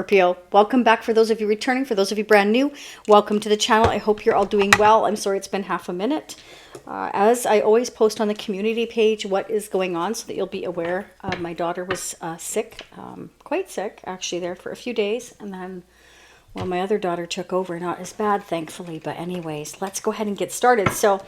Scorpio, welcome back. For those of you returning, for those of you brand new, welcome to the channel. I hope you're all doing well. I'm sorry it's been half a minute. As I always post on the community page what is going on so that you'll be aware. My daughter was sick, quite sick actually, there for a few days, and then well, my other daughter took over. Not as bad, thankfully, but anyways, let's go ahead and get started. So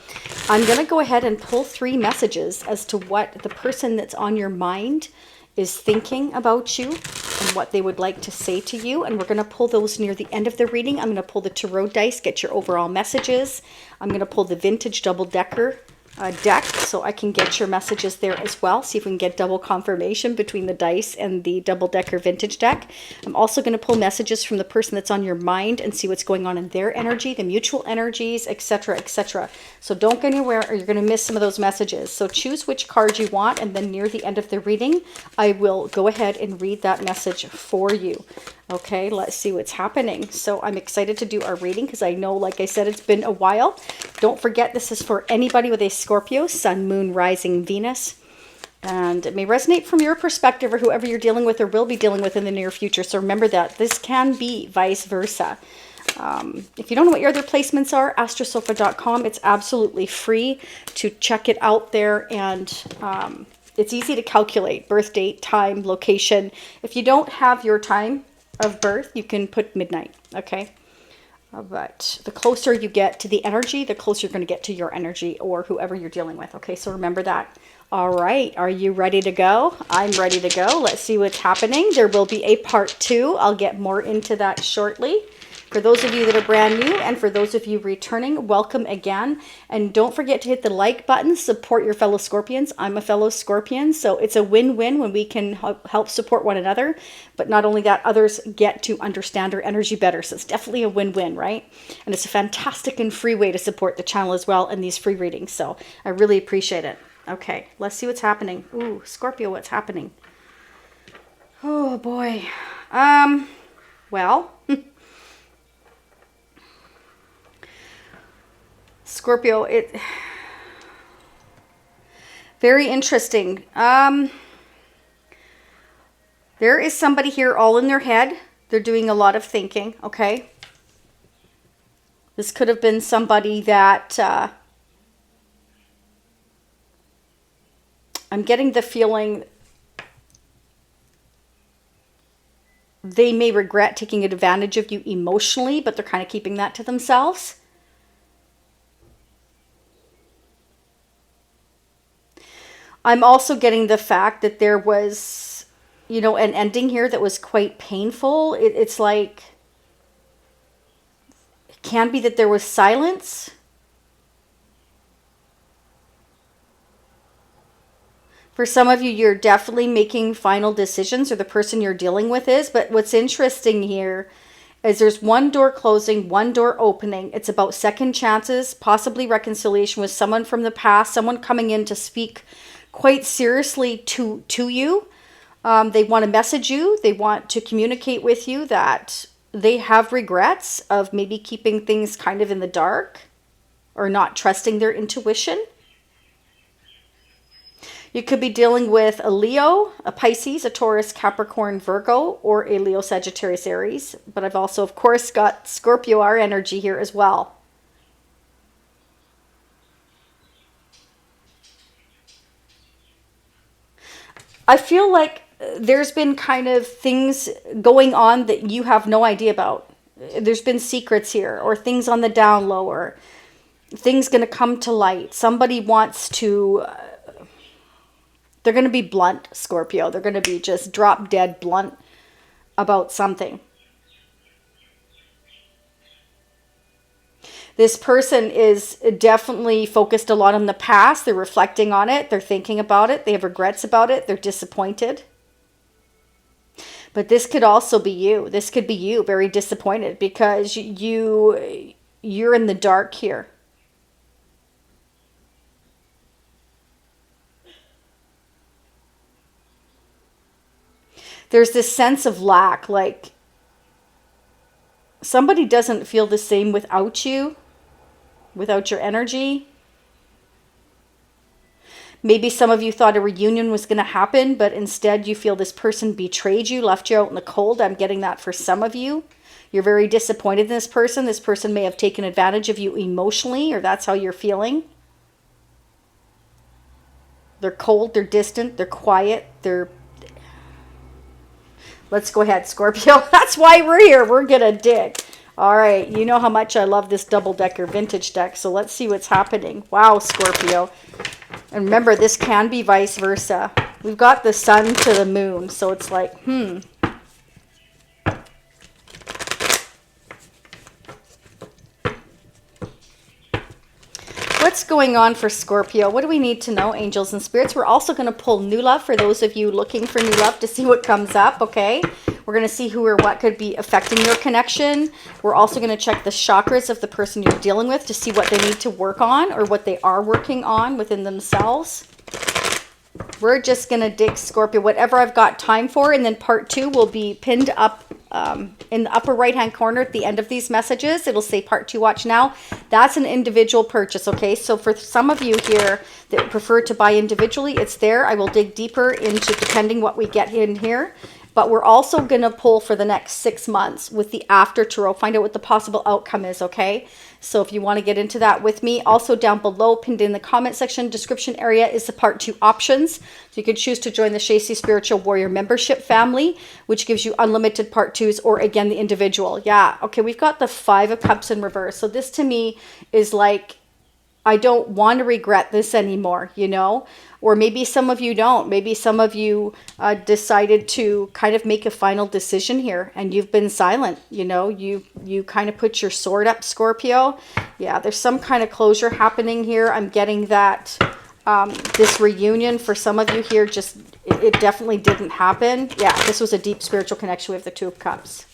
I'm going to go ahead and pull 3 messages as to what the person that's on your mind is thinking about you and what they would like to say to you. And we're going to pull those near the end of the reading. I'm going to pull the tarot dice, get your overall messages. I'm going to pull the vintage double-decker deck so I can get your messages there as well. See if we can get double confirmation between the dice and the double-decker vintage deck. I'm also going to pull messages from the person that's on your mind and see what's going on in their energy, the mutual energies, etc., etc. So don't go anywhere or you're going to miss some of those messages. So choose which card you want, and then near the end of the reading, I will go ahead and read that message for you. Okay, let's see what's happening. So I'm excited to do our reading because I know, like I said, it's been a while. Don't forget, this is for anybody with a Scorpio, Sun, Moon, Rising, Venus. And it may resonate from your perspective or whoever you're dealing with or will be dealing with in the near future. So remember that this can be vice versa. If you don't know what your other placements are, astrosofa.com. It's absolutely free to check it out there, and it's easy to calculate birth date, time, location. If you don't have your time of birth, you can put midnight, okay? But the closer you get to the energy, the closer you're going to get to your energy or whoever you're dealing with, okay? So remember that. All right, are you ready to go? I'm ready to go. Let's see what's happening. There will be a part 2. I'll get more into that shortly. For those of you that are brand new and for those of you returning, welcome again. And don't forget to hit the like button, support your fellow Scorpions. I'm a fellow Scorpion, so it's a win-win when we can help support one another. But not only that, others get to understand our energy better. So it's definitely a win-win, right? And it's a fantastic and free way to support the channel as well in these free readings. So I really appreciate it. Okay, let's see what's happening. Ooh, Scorpio, what's happening? Oh, boy. Well... Scorpio, very interesting. There is somebody here all in their head. They're doing a lot of thinking, okay? This could have been somebody that, I'm getting the feeling they may regret taking advantage of you emotionally, but they're kind of keeping that to themselves. I'm also getting the fact that there was, you know, an ending here that was quite painful. It's like, it can be that there was silence. For some of you, you're definitely making final decisions, or the person you're dealing with is. But what's interesting here is there's one door closing, one door opening. It's about second chances, possibly reconciliation with someone from the past, someone coming in to speak quite seriously to you. They want to message you. They want to communicate with you that they have regrets of maybe keeping things kind of in the dark or not trusting their intuition. You could be dealing with a Leo, a Pisces, a Taurus, Capricorn, Virgo, or a Leo, Sagittarius, Aries. But I've also, of course, got Scorpio, our energy here as well. I feel like there's been kind of things going on that you have no idea about. There's been secrets here, or things on the down low, or things going to come to light. Somebody wants to, they're going to be blunt, Scorpio. They're going to be just drop dead blunt about something. This person is definitely focused a lot on the past. They're reflecting on it. They're thinking about it. They have regrets about it. They're disappointed. But this could also be you. This could be you very disappointed because you're in the dark here. There's this sense of lack, like somebody doesn't feel the same without you. Without your energy. Maybe some of you thought a reunion was going to happen, but instead you feel this person betrayed you, left you out in the cold. I'm getting that for some of you. You're very disappointed in this person. This person may have taken advantage of you emotionally, or that's how you're feeling. They're cold, they're distant, they're quiet, they're... Let's go ahead, Scorpio. That's why we're here. We're going to dig. All right. You know how much I love this double-decker vintage deck, so let's see what's happening. Wow, Scorpio. And remember, this can be vice versa. We've got the sun to the moon, so it's like, What's going on for Scorpio? What do we need to know, angels and spirits? We're also going to pull new love for those of you looking for new love to see what comes up, okay? We're going to see who or what could be affecting your connection. We're also going to check the chakras of the person you're dealing with to see what they need to work on or what they are working on within themselves. We're just going to dig, Scorpio, whatever I've got time for, and then part 2 will be pinned up in the upper right-hand corner at the end of these messages. It'll say part 2, watch now. That's an individual purchase, okay? So for some of you here that prefer to buy individually, it's there. I will dig deeper into depending what we get in here. But we're also going to pull for the next 6 months with the after tarot. Find out what the possible outcome is, okay? So if you want to get into that with me, also down below, pinned in the comment section, description area, is the part 2 options. So you can choose to join the Shacy Spiritual Warrior membership family, which gives you unlimited part 2s, or again, the individual. Yeah, okay, we've got the 5 of Cups in reverse. So this to me is like, I don't want to regret this anymore, you know? Or maybe some of you don't. Maybe some of you decided to kind of make a final decision here and you've been silent, you know? You kind of put your sword up, Scorpio. Yeah, there's some kind of closure happening here. I'm getting that this reunion for some of you here, just, it definitely didn't happen. Yeah, this was a deep spiritual connection with the 2 of Cups.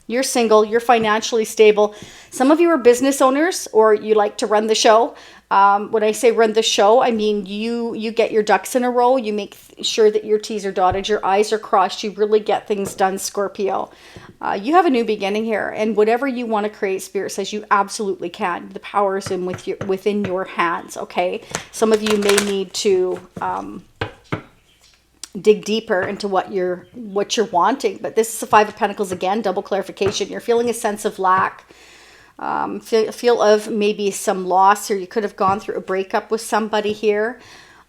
You're single, you're financially stable. Some of you are business owners, or you like to run the show. When I say run the show, I mean you get your ducks in a row. You make sure that your T's are dotted, your I's are crossed. You really get things done, Scorpio. You have a new beginning here, and whatever you want to create, Spirit says you absolutely can. The power is within your hands, okay? Some of you may need to... dig deeper into what you're wanting, but this is the 5 of Pentacles again, double clarification. You're feeling a sense of lack, feel of maybe some loss, or you could have gone through a breakup with somebody here.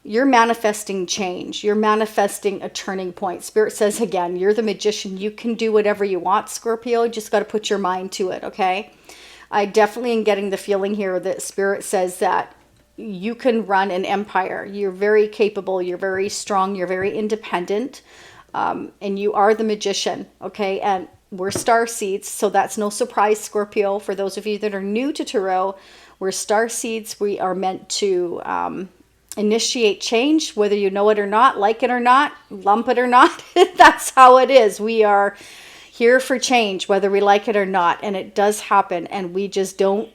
You're manifesting change. You're manifesting a turning point. Spirit says again, you're the magician. You can do whatever you want, Scorpio. You just got to put your mind to it, okay? I definitely am getting the feeling here that Spirit says that you can run an empire. You're very capable. You're very strong. You're very independent. And you are the magician. Okay. And we're star seeds. So that's no surprise, Scorpio. For those of you that are new to tarot, we're star seeds. We are meant to initiate change, whether you know it or not, like it or not, lump it or not. That's how it is. We are here for change, whether we like it or not. And it does happen. And we just don't,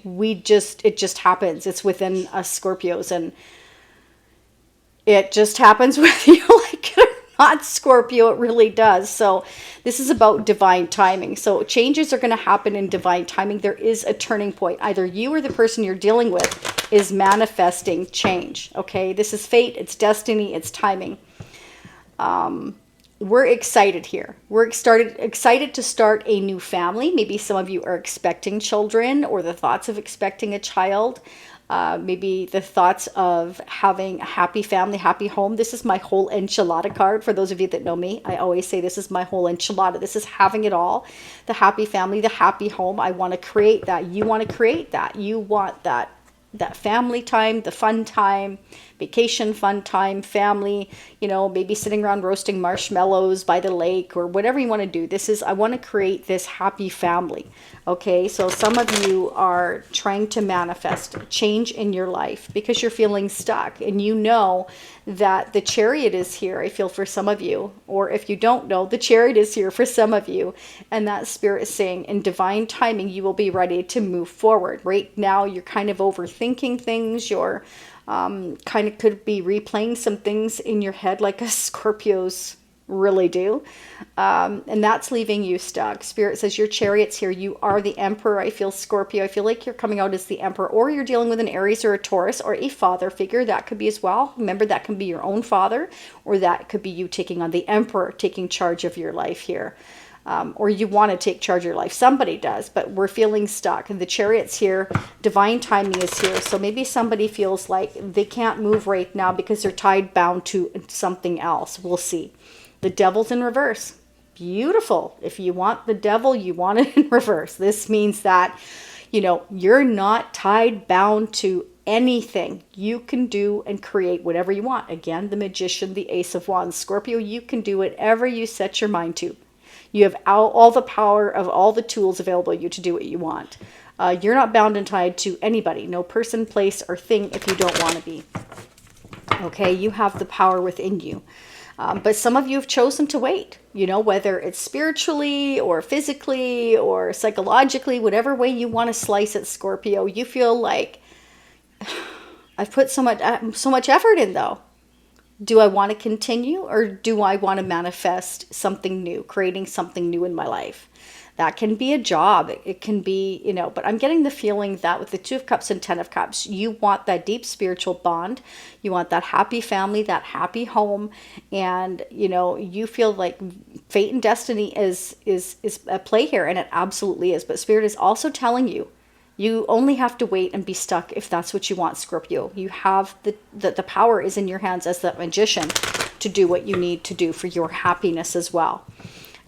it just happens. It's within us Scorpios, and it just happens whether you like it or not, Scorpio. It really does. So this is about divine timing. So changes are going to happen in divine timing. There is a turning point. Either you or the person you're dealing with is manifesting change. Okay, this is fate. It's destiny. It's timing. We're excited here. We're excited to start a new family. Maybe some of you are expecting children, or the thoughts of expecting a child. Maybe the thoughts of having a happy family, happy home. This is my whole enchilada card. For those of you that know me, I always say this is my whole enchilada. This is having it all. The happy family, the happy home. I want to create that. You want to create that. You want that family time, the fun time, vacation fun time, family, you know, maybe sitting around roasting marshmallows by the lake, or whatever you want to do. I want to create this happy family. Okay, so some of you are trying to manifest change in your life because you're feeling stuck, and you know that the Chariot is here, I feel, for some of you. Or if you don't know, the Chariot is here for some of you, and that Spirit is saying in divine timing you will be ready to move forward. Right now you're kind of overthinking things. You're kind of could be replaying some things in your head, like a Scorpio's really do. And that's leaving you stuck. Spirit says your Chariot's here. You are the Emperor. I feel, Scorpio. I feel like you're coming out as the Emperor, or you're dealing with an Aries or a Taurus or a father figure. That could be as well. Remember, that can be your own father, or that could be you taking on the Emperor, taking charge of your life here. Or you want to take charge of your life. Somebody does, but we're feeling stuck. And the Chariot's here. Divine timing is here. So maybe somebody feels like they can't move right now because they're tied, bound to something else. We'll see. The Devil's in reverse. Beautiful. If you want the Devil, you want it in reverse. This means that, you know, you're not tied, bound to anything. You can do and create whatever you want. Again, the Magician, the Ace of Wands. Scorpio, you can do whatever you set your mind to. You have all the power of all the tools available to you to do what you want. You're not bound and tied to anybody. No person, place, or thing if you don't want to be. Okay, you have the power within you. But some of you have chosen to wait, you know, whether it's spiritually or physically or psychologically, whatever way you want to slice it, Scorpio. You feel like, I've put so much effort in, though. Do I want to continue, or do I want to manifest something new, creating something new in my life? That can be a job. It can be, you know, but I'm getting the feeling that with the Two of Cups and Ten of Cups, you want that deep spiritual bond. You want that happy family, that happy home. And, you know, you feel like fate and destiny is at play here. And it absolutely is. But Spirit is also telling you, you only have to wait and be stuck if that's what you want, Scorpio. You have the power is in your hands as the Magician to do what you need to do for your happiness as well.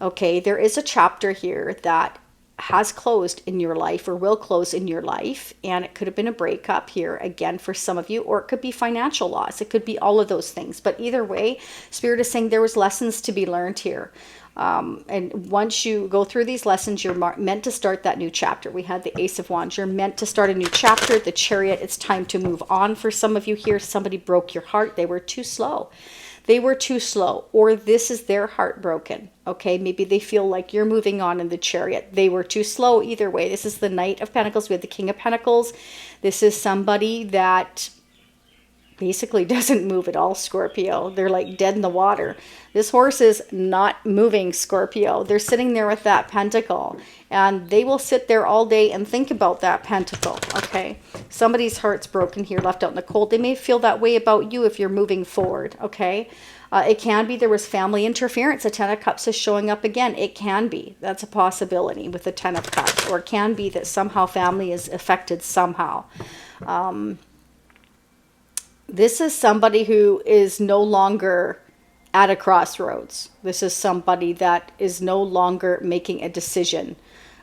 Okay, there is a chapter here that has closed in your life or will close in your life. And it could have been a breakup here again for some of you, or it could be financial loss. It could be all of those things. But either way, Spirit is saying there was lessons to be learned here. And once you go through these lessons, you're meant to start that new chapter. We had the Ace of Wands. You're meant to start a new chapter. The Chariot, it's time to move on for some of you here. Somebody broke your heart. They were too slow. They were too slow, or this is their heart broken. Okay, maybe they feel like you're moving on in the Chariot. They were too slow either way. This is the Knight of Pentacles. We have the King of Pentacles. This is somebody that basically doesn't move at all, Scorpio. They're like dead in the water. This horse is not moving, Scorpio. They're sitting there with that pentacle, and they will sit there all day and think about that pentacle, okay? Somebody's heart's broken here, left out in the cold. They may feel that way about you if you're moving forward, okay? It can be there was family interference. The Ten of Cups is showing up again. It can be. That's a possibility with the Ten of Cups. Or it can be that somehow family is affected somehow. This is somebody who is no longer at a crossroads. This is somebody that is no longer making a decision.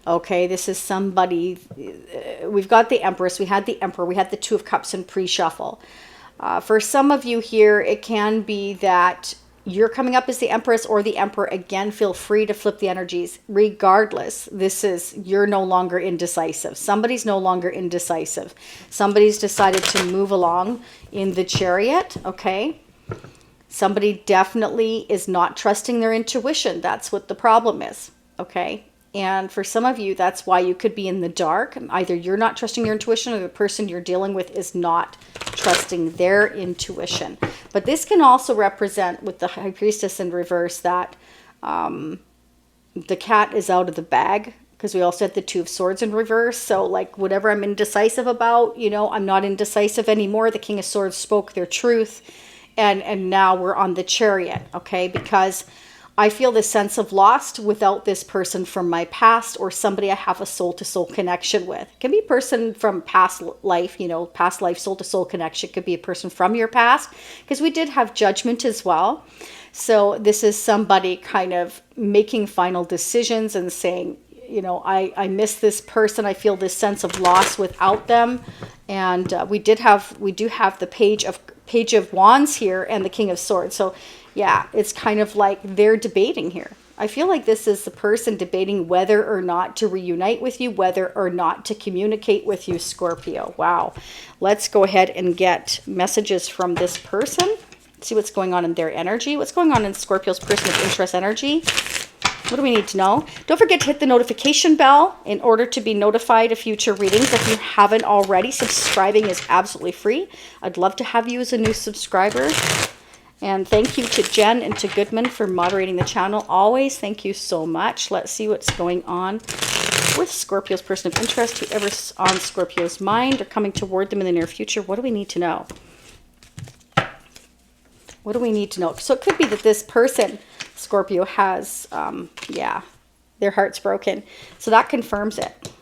Okay, this is somebody, we've got the Empress, we had the Emperor, we had the Two of Cups in pre-shuffle. For some of you here, it can be that you're coming up as the Empress or the Emperor. Again, feel free to flip the energies. Regardless, this is, you're no longer indecisive. Somebody's no longer indecisive. Somebody's decided to move along in the Chariot, okay? Somebody definitely is not trusting their intuition. That's what the problem is, okay? And for some of you, that's why you could be in the dark. Either you're not trusting your intuition, or the person you're dealing with is not trusting their intuition. But this can also represent, with the High Priestess in reverse, that the cat is out of the bag, because we also had the Two of Swords in reverse. So like whatever I'm indecisive about, you know, I'm not indecisive anymore. The King of Swords spoke their truth. And now we're on the Chariot, okay? Because I feel this sense of lost without this person from my past, or somebody I have a soul-to-soul connection with. It can be a person from past life, you know, past life soul-to-soul connection. It could be a person from your past, because we did have judgment as well. So this is somebody kind of making final decisions and saying, you know, I miss this person. I feel this sense of loss without them. And we do have the Page of Wands here and the King of Swords. So yeah, it's kind of like they're debating here. I feel like this is the person debating whether or not to reunite with you, whether or not to communicate with you, Scorpio. Wow. Let's go ahead and get messages from this person. See what's going on in their energy. What's going on in Scorpio's person of interest energy. What do we need to know? Don't forget to hit the notification bell in order to be notified of future readings. If you haven't already, subscribing is absolutely free. I'd love to have you as a new subscriber. And thank you to Jen and to Goodman for moderating the channel. Always, thank you so much. Let's see what's going on with Scorpio's person of interest, whoever's on Scorpio's mind or coming toward them in the near future. What do we need to know? What do we need to know? So it could be that this person, Scorpio, has, yeah, their heart's broken. So that confirms it.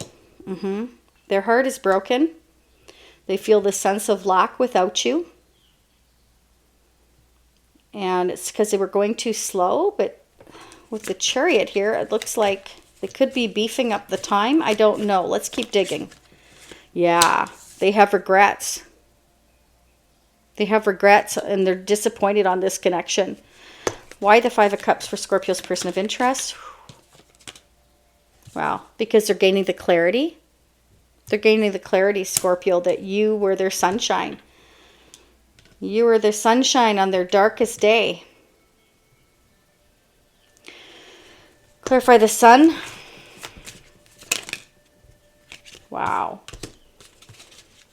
Their heart is broken. They feel the sense of lack without you. And it's because they were going too slow. But with the Chariot here, it looks like they could be beefing up the time. I don't know. Let's keep digging. Yeah, they have regrets. They have regrets and they're disappointed on this connection. Why the Five of Cups for Scorpio's person of interest? Wow, because they're gaining the clarity. They're gaining the clarity, Scorpio, that you were their sunshine. You were their sunshine on their darkest day. Clarify the Sun. Wow.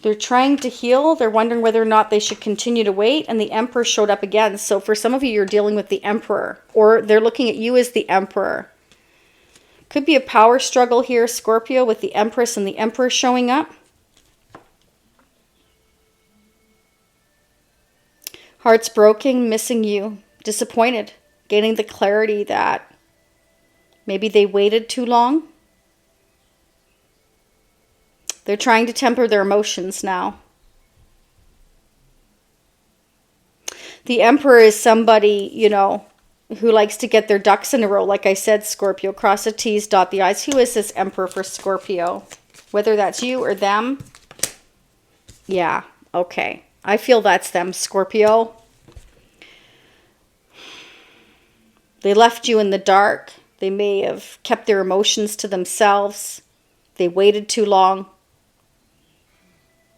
They're trying to heal. They're wondering whether or not they should continue to wait. And the Emperor showed up again. So for some of you, you're dealing with the Emperor. Or they're looking at you as the Emperor. Could be a power struggle here, Scorpio, with the Empress and the Emperor showing up. Hearts broken, missing you, disappointed, gaining the clarity that maybe they waited too long. They're trying to temper their emotions now. The Emperor is somebody, you know, who likes to get their ducks in a row. Like I said, Scorpio, cross the T's, dot the I's. Who is this Emperor for Scorpio? Whether that's you or them. Yeah, okay. I feel that's them, Scorpio. They left you in the dark. They may have kept their emotions to themselves. They waited too long.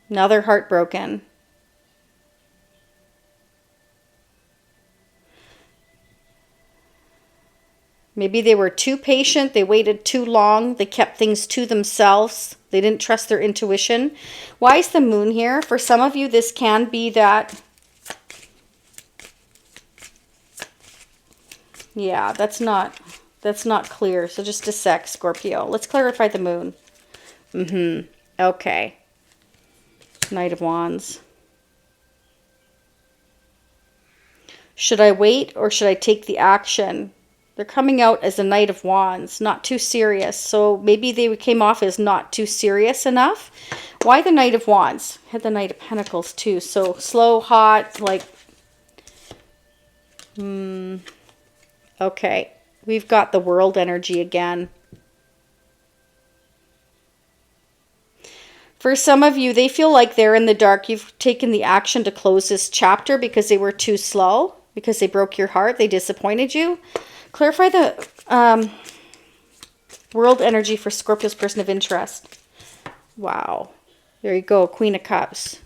Now they're heartbroken. Maybe they were too patient. They waited too long. They kept things to themselves. They didn't trust their intuition. Why is the Moon here? For some of you, this can be that. Yeah, that's not clear. So just a sec, Scorpio. Let's clarify the Moon. Okay. Knight of Wands. Should I wait or should I take the action? They're coming out as a Knight of Wands, not too serious. So maybe they came off as not too serious enough. Why the Knight of Wands? Had the Knight of Pentacles too. So slow, hot, like... Okay. We've got the World energy again. For some of you, they feel like they're in the dark. You've taken the action to close this chapter because they were too slow, because they broke your heart, they disappointed you. Clarify the World energy for Scorpio's person of interest. Wow. There you go, Queen of Cups.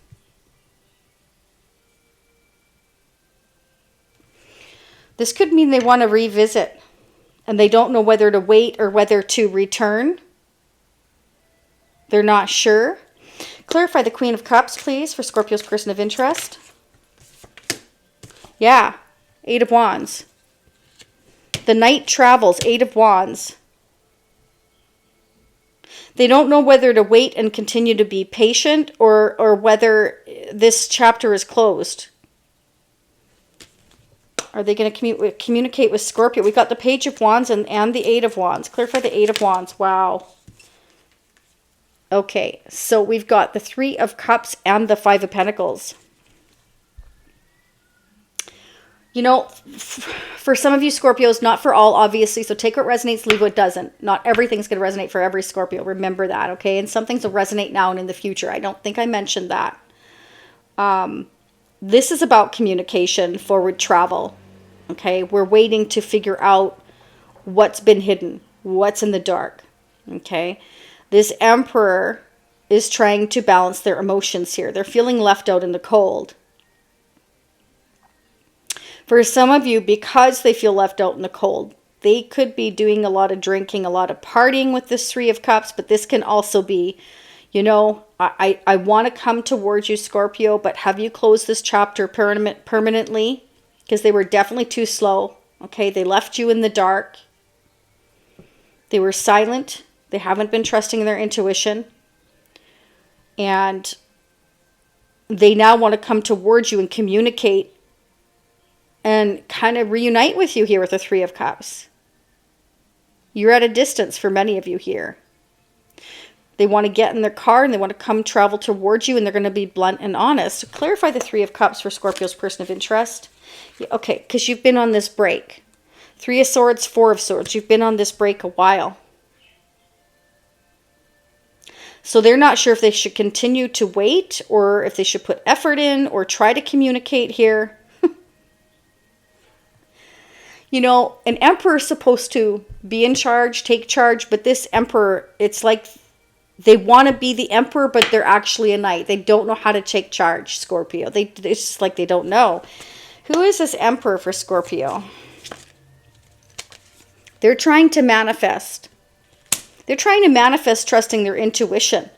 This could mean they want to revisit and they don't know whether to wait or whether to return. They're not sure. Clarify the Queen of Cups, please, for Scorpio's person of interest. Yeah, Eight of Wands. The Knight travels, Eight of Wands. They don't know whether to wait and continue to be patient or whether this chapter is closed. Are they going to communicate with Scorpio? We got the Page of Wands and the Eight of Wands. Clarify the Eight of Wands. Wow. Okay, so we've got the Three of Cups and the Five of Pentacles. You know, for some of you Scorpios, not for all, obviously, so take what resonates, leave what doesn't. Not everything's going to resonate for every Scorpio. Remember that, okay? And some things will resonate now and in the future. I don't think I mentioned that. This is about communication, forward travel, okay? We're waiting to figure out what's been hidden, what's in the dark, okay? This Emperor is trying to balance their emotions here. They're feeling left out in the cold. For some of you, because they feel left out in the cold, they could be doing a lot of drinking, a lot of partying with this Three of Cups, but this can also be, you know, I want to come towards you, Scorpio, but have you closed this chapter permanently? because they were definitely too slow. Okay, they left you in the dark. They were silent. They haven't been trusting their intuition. And they now want to come towards you and communicate and kind of reunite with you here with the Three of Cups. You're at a distance for many of you here. They want to get in their car and they want to come travel towards you, and they're going to be blunt and honest. Clarify the Three of Cups for Scorpio's person of interest. Yeah, okay, because you've been on this break. Three of Swords, Four of Swords. You've been on this break a while. So they're not sure if they should continue to wait or if they should put effort in or try to communicate here. You know, an emperor is supposed to be in charge, take charge, but this emperor, it's like they want to be the emperor, but they're actually a knight. They don't know how to take charge, Scorpio. It's just like they don't know. Who is this emperor for Scorpio? They're trying to manifest. They're trying to manifest trusting their intuition.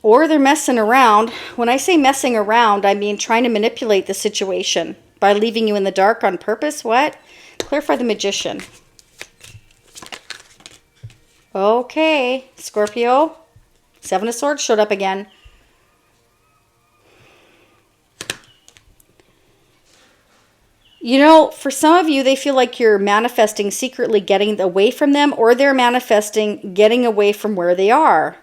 Or they're messing around. When I say messing around, I mean trying to manipulate the situation by leaving you in the dark on purpose. What? Clarify the Magician. Okay, Scorpio. Seven of Swords showed up again. You know, for some of you, they feel like you're manifesting secretly getting away from them, or they're manifesting getting away from where they are.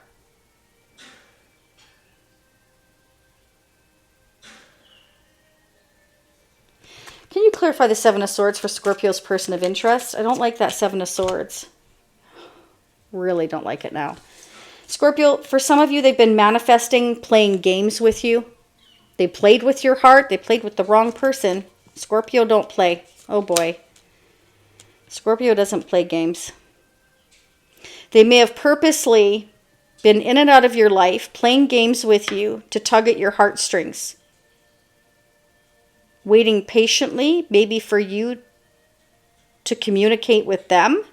Can you clarify the Seven of Swords for Scorpio's person of interest? I don't like that Seven of Swords. Really don't like it now. Scorpio, for some of you, they've been manifesting playing games with you. They played with your heart. They played with the wrong person. Scorpio don't play. Oh boy. Scorpio doesn't play games. They may have purposely been in and out of your life, playing games with you to tug at your heartstrings. Waiting patiently, maybe for you to communicate with them.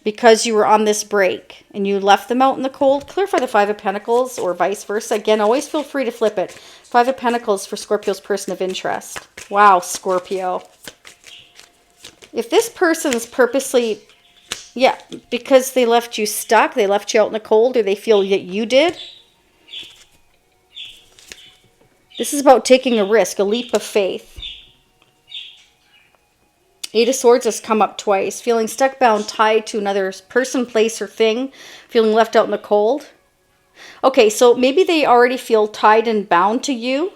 Because you were on this break and you left them out in the cold. Clarify the Five of Pentacles or vice versa. Again, always feel free to flip it. Five of Pentacles for Scorpio's person of interest. Wow, Scorpio. If this person's purposely, yeah, because they left you stuck, they left you out in the cold, or they feel that you did. This is about taking a risk, a leap of faith. Eight of Swords has come up twice. Feeling stuck, bound, tied to another person, place, or thing. Feeling left out in the cold. Okay, so maybe they already feel tied and bound to you.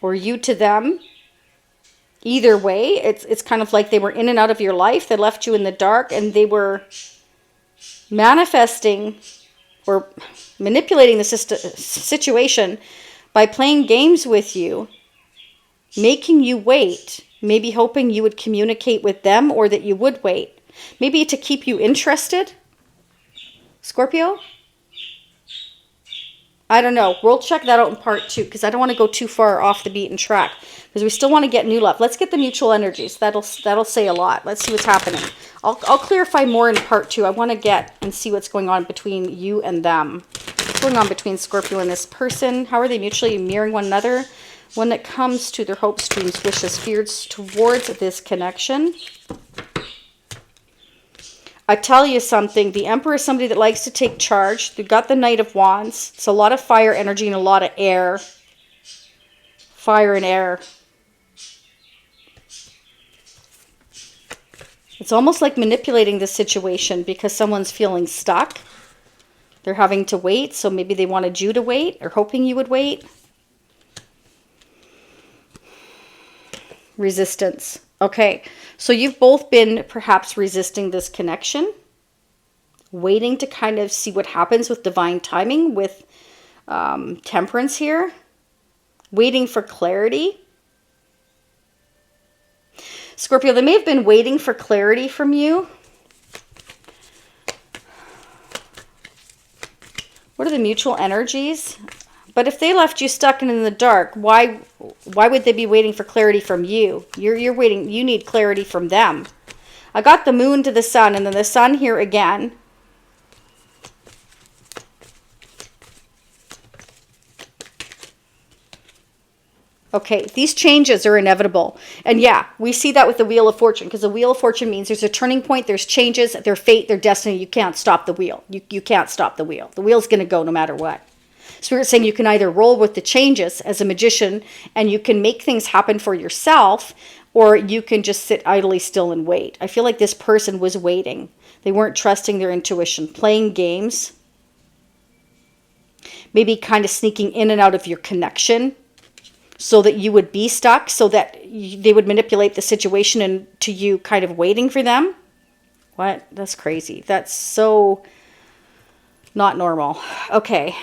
Or you to them. Either way, it's kind of like they were in and out of your life. They left you in the dark and they were manifesting or manipulating the situation by playing games with you. Making you wait. Maybe hoping you would communicate with them or that you would wait. Maybe to keep you interested. Scorpio? I don't know. We'll check that out in part 2 because I don't want to go too far off the beaten track because we still want to get new love. Let's get the mutual energies. That'll say a lot. Let's see what's happening. I'll clarify more in part 2. I want to get and see what's going on between you and them. What's going on between Scorpio and this person? How are they mutually mirroring one another? When it comes to their hopes, dreams, wishes, fears towards this connection. I tell you something, the Emperor is somebody that likes to take charge. They've got the Knight of Wands. It's a lot of fire energy and a lot of air. Fire and air. It's almost like manipulating the situation because someone's feeling stuck. They're having to wait, so maybe they wanted you to wait or hoping you would wait. Resistance. Okay, so you've both been perhaps resisting this connection, waiting to kind of see what happens with divine timing, with temperance here, waiting for clarity. Scorpio, they may have been waiting for clarity from you. What are the mutual energies? But if they left you stuck and in the dark, why would they be waiting for clarity from you? You're waiting. You need clarity from them. I got the Moon to the Sun, and then the Sun here again. Okay, these changes are inevitable. And yeah, we see that with the Wheel of Fortune, because the Wheel of Fortune means there's a turning point, there's changes, their fate, their destiny. You can't stop the wheel. You can't stop the wheel. The wheel's going to go no matter what. Spirit's saying you can either roll with the changes as a magician and you can make things happen for yourself, or you can just sit idly still and wait. I feel like this person was waiting. They weren't trusting their intuition, playing games, maybe kind of sneaking in and out of your connection, so that you would be stuck, so that they would manipulate the situation into you kind of waiting for them. What? That's crazy. That's so not normal. Okay.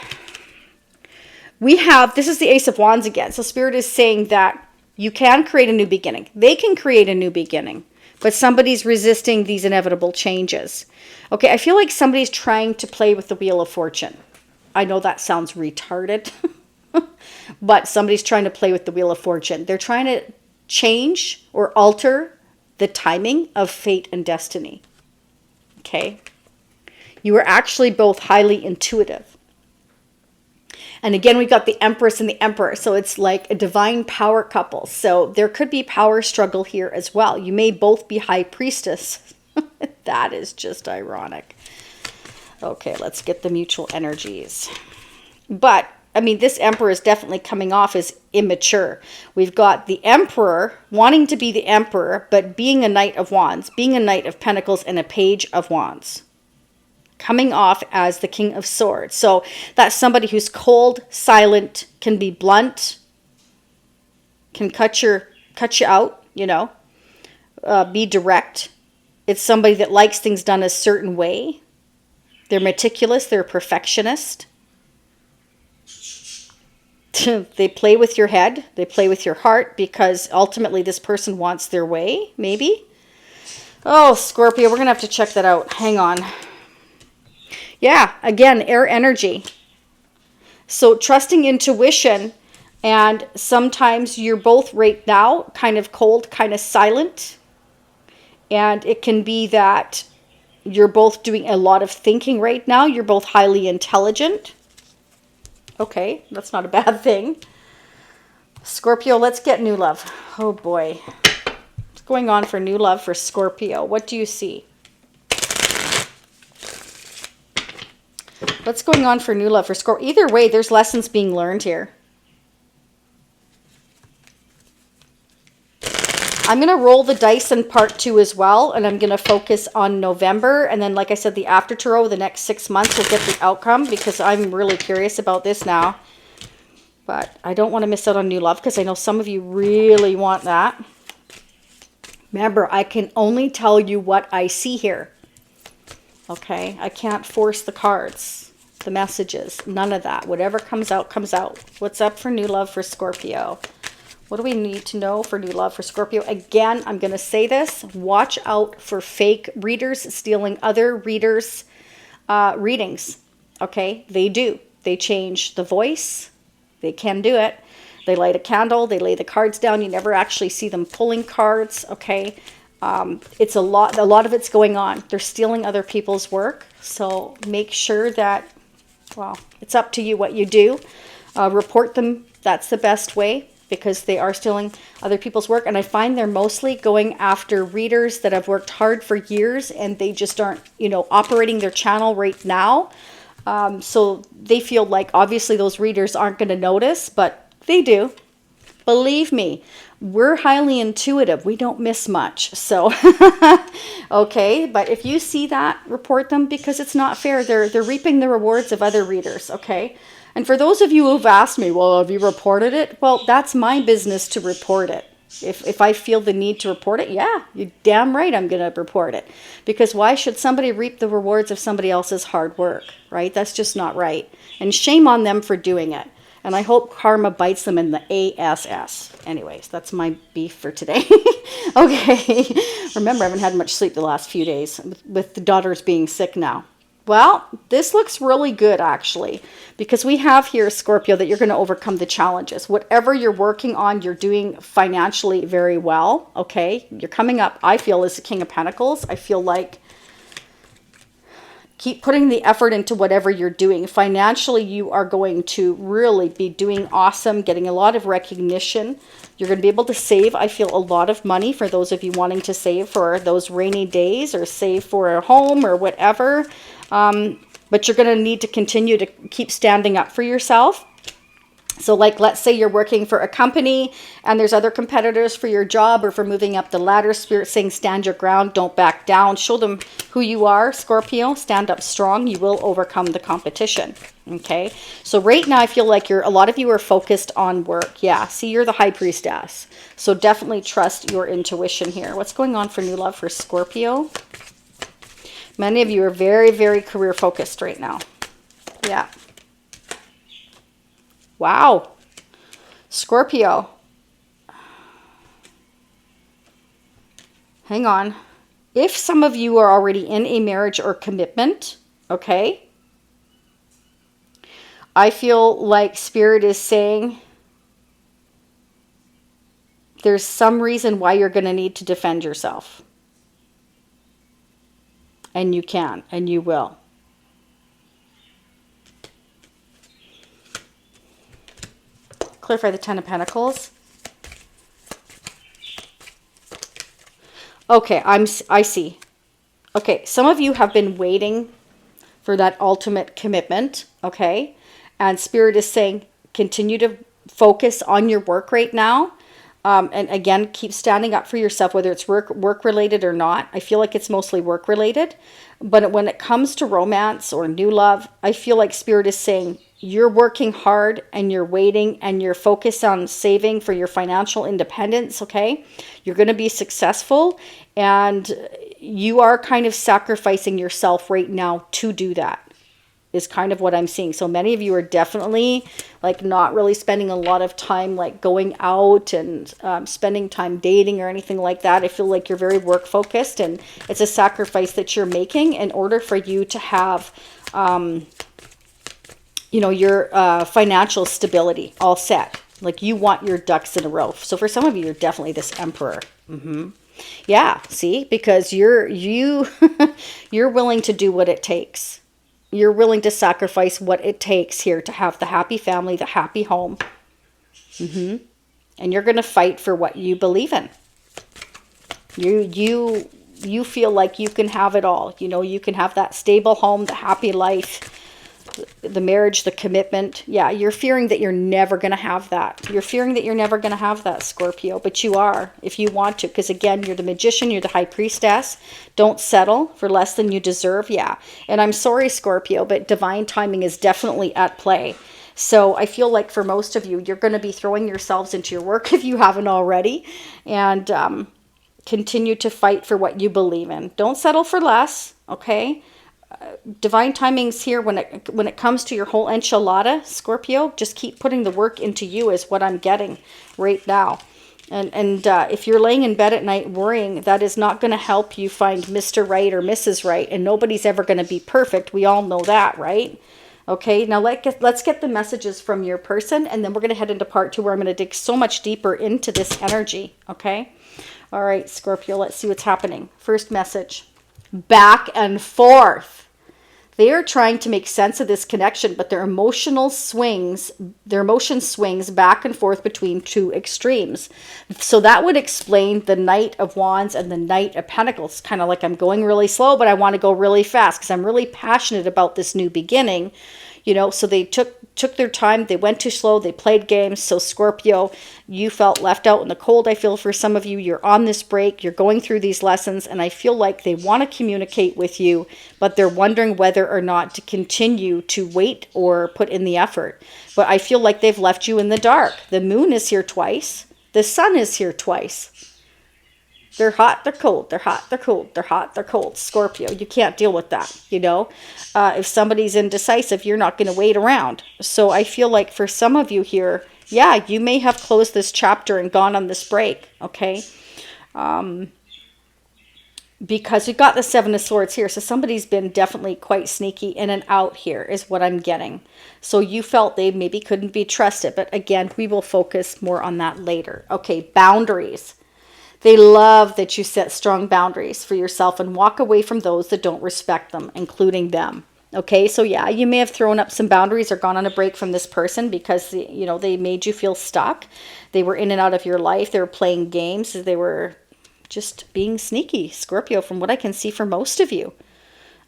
This is the Ace of Wands again. So Spirit is saying that you can create a new beginning. They can create a new beginning, but somebody's resisting these inevitable changes. Okay, I feel like somebody's trying to play with the Wheel of Fortune. I know that sounds retarded. But somebody's trying to play with the Wheel of Fortune. They're trying to change or alter the timing of fate and destiny. Okay? You are actually both highly intuitive. And again, we've got the Empress and the Emperor. So it's like a divine power couple. So there could be power struggle here as well. You may both be High Priestess. That is just ironic. Okay, let's get the mutual energies. But I mean, this Emperor is definitely coming off as immature. We've got the Emperor wanting to be the Emperor, but being a Knight of Wands, being a Knight of Pentacles and a Page of Wands. Coming off as the King of Swords. So that's somebody who's cold, silent, can be blunt, can cut you out, be direct. It's somebody that likes things done a certain way. They're meticulous, they're a perfectionist. They play with your head. They play with your heart because ultimately this person wants their way, maybe. Oh, Scorpio, we're going to have to check that out. Hang on. Yeah, again, air energy. So trusting intuition, and sometimes you're both right now kind of cold, kind of silent. And it can be that you're both doing a lot of thinking right now. You're both highly intelligent. Okay, that's not a bad thing. Scorpio, let's get new love. Oh boy. What's going on for new love for Scorpio? What do you see? What's going on for new love for Scorpio? Either way, there's lessons being learned here. I'm going to roll the dice in part 2 as well, and I'm going to focus on November. And then, like I said, the after tarot, the next 6 months, will get the outcome because I'm really curious about this now. But I don't want to miss out on new love because I know some of you really want that. Remember, I can only tell you what I see here. Okay? I can't force the cards, the messages, none of that. Whatever comes out, comes out. What's up for new love for Scorpio? What do we need to know for new love for Scorpio? Again, I'm going to say this. Watch out for fake readers stealing other readers' readings. Okay? They do. They change the voice. They can do it. They light a candle. They lay the cards down. You never actually see them pulling cards. Okay? It's a lot of it's going on. They're stealing other people's work. So make sure that, well, it's up to you what you do. Report them. That's the best way, because they are stealing other people's work. And I find they're mostly going after readers that have worked hard for years and they just aren't, operating their channel right now. So they feel like obviously those readers aren't going to notice, but they do. Believe me, we're highly intuitive. We don't miss much. So, okay. But if you see that, report them because it's not fair. They're reaping the rewards of other readers. Okay. And for those of you who've asked me, well, have you reported it? Well, that's my business to report it. If I feel the need to report it, yeah, you're damn right I'm going to report it. Because why should somebody reap the rewards of somebody else's hard work, right? That's just not right. And shame on them for doing it. And I hope karma bites them in the ass. Anyways, that's my beef for today. Okay. Remember, I haven't had much sleep the last few days with the daughters being sick now. Well, this looks really good, actually, because we have here, Scorpio, that you're going to overcome the challenges. Whatever you're working on, you're doing financially very well, okay? You're coming up, I feel, as the King of Pentacles. I feel like Keep putting the effort into whatever you're doing. Financially, you are going to really be doing awesome, getting a lot of recognition. You're going to be able to save, I feel, a lot of money for those of you wanting to save for those rainy days or save for a home or whatever. But you're going to need to continue to keep standing up for yourself. So like, let's say you're working for a company and there's other competitors for your job or for moving up the ladder. Spirit saying, stand your ground, don't back down. Show them who you are, Scorpio. Stand up strong. You will overcome the competition. Okay. So right now I feel like a lot of you are focused on work. Yeah. See, you're the high priestess. So definitely trust your intuition here. What's going on for new love for Scorpio? Many of you are very, very career focused right now. Yeah. Wow. Scorpio. Hang on. If some of you are already in a marriage or commitment, okay, I feel like Spirit is saying there's some reason why you're going to need to defend yourself. And you can, and you will. Clarify the Ten of Pentacles. Okay, I see. Okay, some of you have been waiting for that ultimate commitment, okay? And Spirit is saying continue to focus on your work right now. And again, keep standing up for yourself, whether it's work related or not. I feel like it's mostly work related. But when it comes to romance or new love, I feel like Spirit is saying you're working hard and you're waiting and you're focused on saving for your financial independence, okay? You're going to be successful and you are kind of sacrificing yourself right now to do that, is kind of what I'm seeing. So many of you are definitely like not really spending a lot of time like going out and spending time dating or anything like that. I feel like you're very work focused and it's a sacrifice that you're making in order for you to have you know, your financial stability all set. Like you want your ducks in a row. So for some of you, you're definitely this Emperor. Yeah, see, because you're willing to do what it takes. You're willing to sacrifice what it takes here to have the happy family, the happy home. And you're going to fight for what you believe in. You feel like you can have it all. You know, you can have that stable home, the happy life, the marriage, the commitment. Yeah, you're fearing that you're never going to have that. You're fearing that you're never going to have that, Scorpio, but you are if you want to, because again, you're the magician, you're the high priestess. Don't settle for less than you deserve. Yeah. And I'm sorry, Scorpio, but divine timing is definitely at play. So I feel like for most of you, you're going to be throwing yourselves into your work if you haven't already, and continue to fight for what you believe in. Don't settle for less, okay? Divine timing's here when it comes to your whole enchilada, Scorpio. Just keep putting the work into you is what I'm getting right now. And if you're laying in bed at night worrying, that is not going to help you find Mr. Right or Mrs. Right. And nobody's ever going to be perfect. We all know that, right? Okay, now let's get the messages from your person, and then we're going to head into part 2 where I'm going to dig so much deeper into this energy, okay? All right, Scorpio, let's see what's happening. First message. Back and forth. They are trying to make sense of this connection, but their emotion swings back and forth between two extremes. So that would explain the Knight of Wands and the Knight of Pentacles. Kind of like I'm going really slow, but I want to go really fast because I'm really passionate about this new beginning. You know, so they took their time. They went too slow. They played games. So Scorpio, you felt left out in the cold. I feel for some of you, you're on this break. You're going through these lessons. And I feel like they want to communicate with you, but they're wondering whether or not to continue to wait or put in the effort. But I feel like they've left you in the dark. The moon is here twice. The sun is here twice. They're hot, they're cold, they're hot, they're cold, they're hot, they're cold. Scorpio, you can't deal with that, you know. If somebody's indecisive, you're not going to wait around. So I feel like for some of you here, yeah, you may have closed this chapter and gone on this break, okay? Because we've got the Seven of Swords here. So somebody's been definitely quite sneaky in and out here is what I'm getting. So you felt they maybe couldn't be trusted. But again, we will focus more on that later. Okay, boundaries. They love that you set strong boundaries for yourself and walk away from those that don't respect them, including them. Okay, so yeah, you may have thrown up some boundaries or gone on a break from this person because, you know, they made you feel stuck. They were in and out of your life. They were playing games. They were just being sneaky, Scorpio, from what I can see for most of you.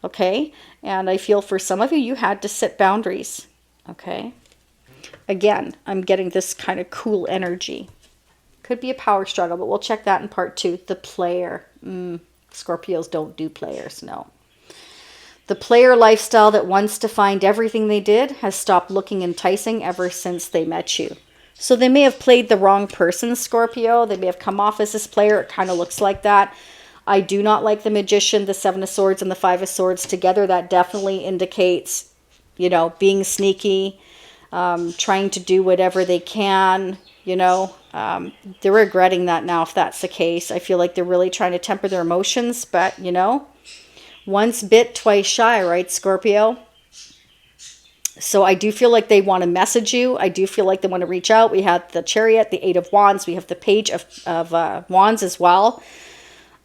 Okay, and I feel for some of you, you had to set boundaries. Okay, again, I'm getting this kind of cool energy. Could be a power struggle, but we'll check that in part 2. The player. Scorpios don't do players, no. The player lifestyle that wants to find everything they did has stopped looking enticing ever since they met you. So they may have played the wrong person, Scorpio. They may have come off as this player. It kind of looks like that. I do not like the Magician, the Seven of Swords, and the Five of Swords together. That definitely indicates, you know, being sneaky, trying to do whatever they can, you know. They're regretting that now if that's the case. I feel like they're really trying to temper their emotions, but, you know, once bit, twice shy, right, Scorpio? So I do feel like they want to message you. I do feel like they want to reach out. We have the Chariot, the Eight of Wands. We have the Page of Wands as well.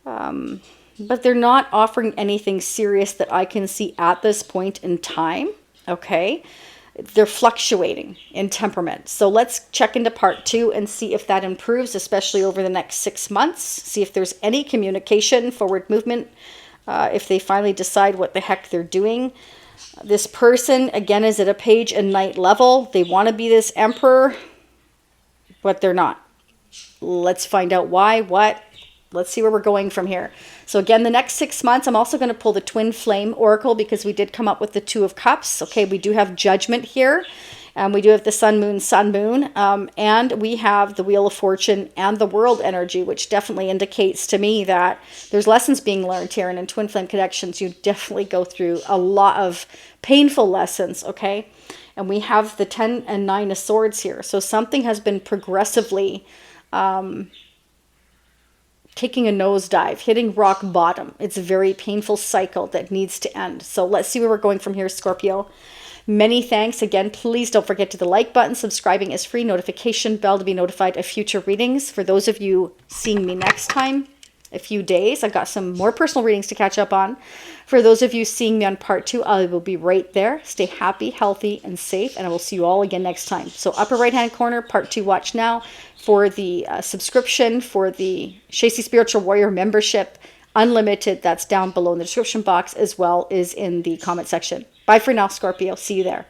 But they're not offering anything serious that I can see at this point in time. Okay. They're fluctuating in temperament. So let's check into part 2 and see if that improves, especially over the next 6 months. See if there's any communication, forward movement, if they finally decide what the heck they're doing. This person, again, is at a Page and Knight level. They want to be this Emperor, but they're not. Let's find out why, what. Let's see where we're going from here. So again, the next 6 months, I'm also going to pull the Twin Flame Oracle because we did come up with the Two of Cups. Okay, we do have Judgment here. We do have the Sun, Moon. And we have the Wheel of Fortune and the World energy, which definitely indicates to me that there's lessons being learned here. And in Twin Flame connections, you definitely go through a lot of painful lessons, okay? And we have the 10 and 9 of Swords here. So something has been progressively taking a nosedive, hitting rock bottom. It's a very painful cycle that needs to end. So let's see where we're going from here, Scorpio. Many thanks. Again, please don't forget to the like button. Subscribing is free. Notification bell to be notified of future readings. For those of you seeing me next time, a few days, I've got some more personal readings to catch up on. For those of you seeing me on part 2, I will be right there. Stay happy, healthy, and safe, and I will see you all again next time. So upper right-hand corner, part 2, watch now. For the subscription, for the Shacy Spiritual Warrior membership, unlimited, that's down below in the description box, as well as in the comment section. Bye for now, Scorpio. See you there.